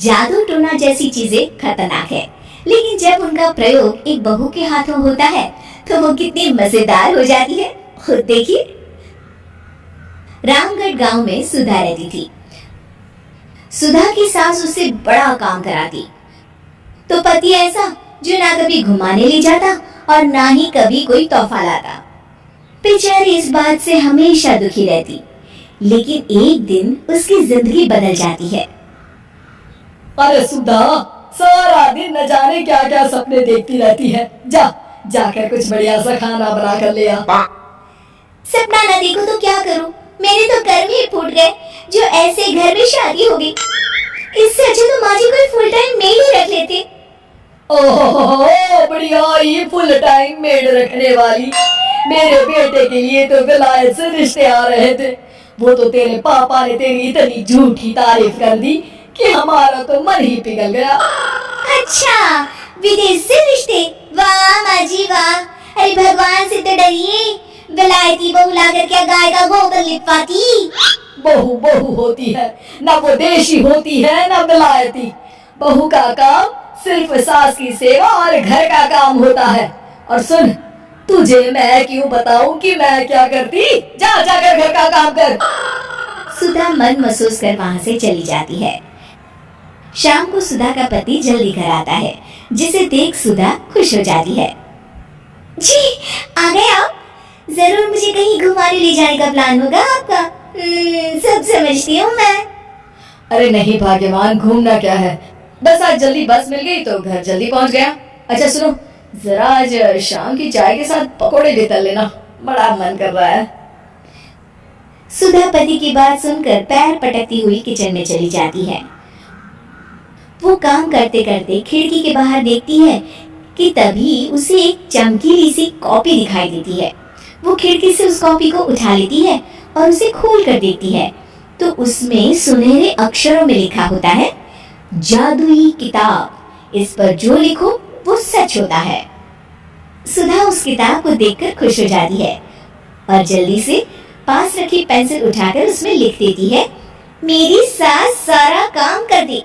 जादू टोना जैसी चीजें खतरनाक है, लेकिन जब उनका प्रयोग एक बहू के हाथों होता है तो वो कितनी मजेदार हो जाती है, खुद देखिए। रामगढ़ गांव में सुधा रहती थी। सुधा की सास उससे बड़ा काम कराती, तो पति ऐसा जो ना कभी घुमाने ले जाता और ना ही कभी कोई तोहफा लाता। बेचारी इस बात से हमेशा दुखी रहती, लेकिन एक दिन उसकी जिंदगी बदल जाती है। अरे सुधा, सारा दिन न जाने क्या क्या सपने देखती रहती है। जाकर कुछ बढ़िया सा खाना बना कर ले आ। सपना ना देखो तो क्या करूं? मेरे तो कर्म ही फूट गए जो ऐसे घर में शादी हो गई। इससे अच्छा तो माँ जी कोई फुल टाइम मेड ही रख लेते। ओहो, बढ़िया ही फुल टाइम मेड रखने वाली। मेरे बेटे के लिए तो विलायत से रिश्ते आ रहे थे। वो तो तेरे पापा ने तेरी इतनी झूठी तारीफ कर दी कि हमारा तो मन ही पिघल गया। अच्छा, विदेश से रिश्ते? वाह माँ जी वाह। अरे भगवान से तो डरिए, विलायती बहू लाकर क्या गाय का गोबर लिपवाती। बहू बहू होती है, ना वो देशी होती है ना विलायती। बहू का काम सिर्फ सास की सेवा और घर का काम होता है। और सुन, तुझे मैं क्यों बताऊं कि मैं क्या करती? जाकर घर का काम कर। सुधा मन महसूस कर वहां से चली जाती है। शाम को सुधा का पति जल्दी घर आता है, जिसे देख सुधा खुश हो जाती है। जी आ गए आप? जरूर मुझे कहीं घुमाने ले जाने का प्लान होगा आपका। सब समझती हूँ मैं। अरे नहीं भाग्यवान, घूमना क्या है, बस आज जल्दी बस मिल गई तो घर जल्दी पहुंच गया। अच्छा सुनो, जरा आज शाम की चाय के साथ पकोड़े भी तल लेना, बड़ा मन कर रहा है। सुधा पति की बात सुनकर पैर पटकती हुई किचन में चली जाती है। वो काम करते करते खिड़की के बाहर देखती है कि तभी उसे एक चमकीली सी कॉपी दिखाई देती है। वो खिड़की से उस कॉपी को उठा लेती है और उसे खोल कर देखती है तो उसमें सुनहरे अक्षरों में लिखा होता है, जादुई किताब, इस पर जो लिखो वो सच होता है। सुधा उस किताब को देखकर खुश हो जाती है और जल्दी से पास रखी पेंसिल उठाकर उसमें लिख देती है, मेरी सास सारा काम कर दी।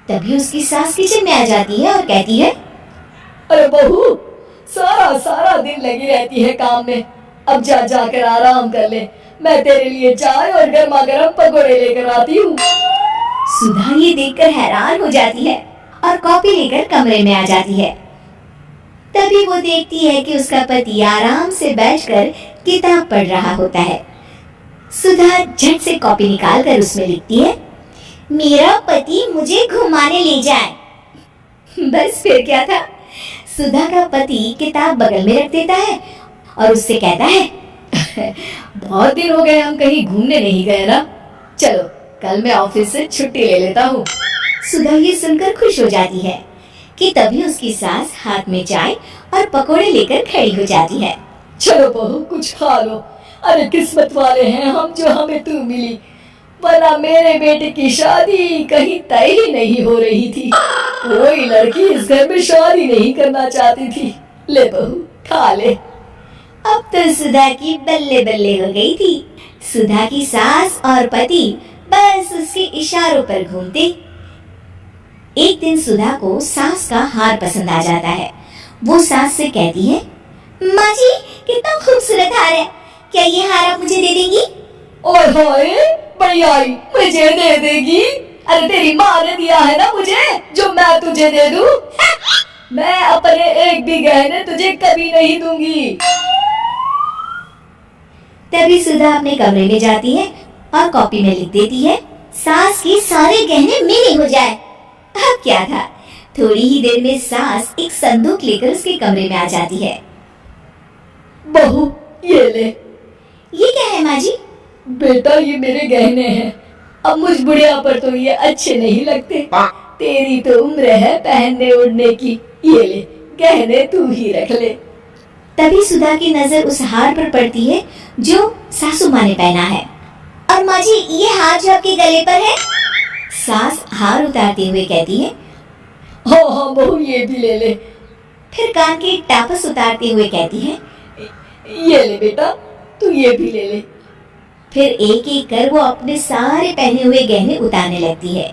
तभी उसकी सास किचन में आ जाती है और कहती है, अरे बहू, सारा दिन लगी रहती है काम में, अब जाकर आराम कर ले। मैं तेरे लिए चाय और गर्मा गर्म पकोड़े लेकर आती हूँ। सुधा ये देखकर हैरान हो जाती है और कॉपी लेकर कमरे में आ जाती है। तभी वो देखती है कि उसका पति आराम से बैठकर किताब पढ़ रहा होता है। सुधा झट से कॉपी निकालकर उसमें लिखती है, मेरा पति मुझे घुमाने ले जाए। बस फिर क्या था, सुधा का पति किताब बगल में रख देता है और उससे कहता है, बहुत दिन हो गए हम कहीं घूमने नहीं गए ना, चलो कल मैं ऑफिस से छुट्टी ले लेता हूँ। सुधा ये सुनकर खुश हो जाती है कि तभी उसकी सास हाथ में चाय और पकोड़े लेकर खड़ी हो जाती है। चलो बहू, कुछ खा लो। अरे किस्मत वाले हैं हम जो हमें तू मिली, वरना मेरे बेटे की शादी कहीं तय ही नहीं हो रही थी। कोई लड़की इस घर में शादी नहीं करना चाहती थी। ले बहू, खा ले। अब तो सुधा की बल्ले बल्ले हो गई थी। सुधा की सास और पति बस उसके इशारों पर घूमते। एक दिन सुधा को सास का हार पसंद आ जाता है। वो सास से कहती है, माँ जी कितना खूबसूरत हार है, क्या ये हार आप मुझे दे देंगी? ओए होए, बढ़िया ही मुझे दे देगी? अरे तेरी माँ ने दिया है ना मुझे, जो मैं तुझे दे दूं? मैं अपने एक भी गहने तुझे कभी नहीं दूंगी। तभी सुधा अपने कमरे में जाती है और कॉपी में लिख देती है, सास के सारे गहने मेरे हो जाए। अब क्या था, थोड़ी ही देर में सास एक संदूक लेकर उसके कमरे में आ जाती है। बहू ये ले। ये क्या है माँ जी? बेटा ये मेरे गहने हैं, अब मुझ बुढ़िया पर तो ये अच्छे नहीं लगते। तेरी तो उम्र है पहनने ओढ़ने की, ये ले गहने तू ही रख ले। तभी सुधा की नजर उस हार पर पड़ती है जो सासू माँ ने पहना है। और माँ जी ये हार जो आपके गले पर है? सास हार उतारते हुए कहती है, हाँ बहू ये भी ले ले। फिर कान की टापस उतारते हुए कहती है, ये ले बेटा, तू ये भी ले ले। फिर एक एक कर वो अपने सारे पहने हुए गहने उतारने लगती है।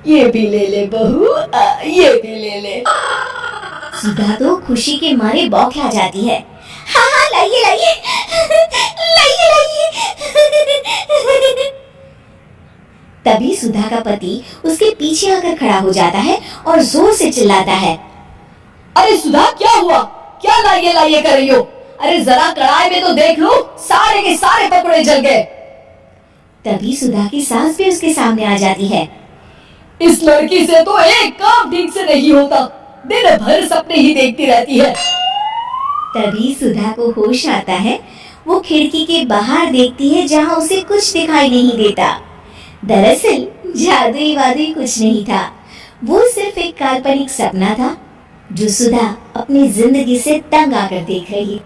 ये भी ले ले बहू, ये भी ले ले। सुधा तो खुशी के मारे बौखला जाती है। हाँ हाँ, लाइए लाइए, लाइए लाइए। तभी सुधा का पति उसके पीछे आकर खड़ा हो जाता है और जोर से चिल्लाता है, अरे सुधा, क्या हुआ? क्या लाइए लाइए कर रही हो? अरे जरा कढ़ाई में तो देख लो, सारे के सारे पकौड़े जल गए। तभी सुधा की सास भी उसके सामने आ जाती है। इस लड़की से तो एक काम ठीक से नहीं होता, दिन भर सपने ही देखती रहती है। तभी सुधा को होश आता है। वो खिड़की के बाहर देखती है जहां उसे कुछ दिखाई नहीं देता। दरअसल जादुई वादुई कुछ नहीं था, वो सिर्फ एक काल्पनिक सपना था जो सुधा अपनी जिंदगी से तंग आकर देख रही।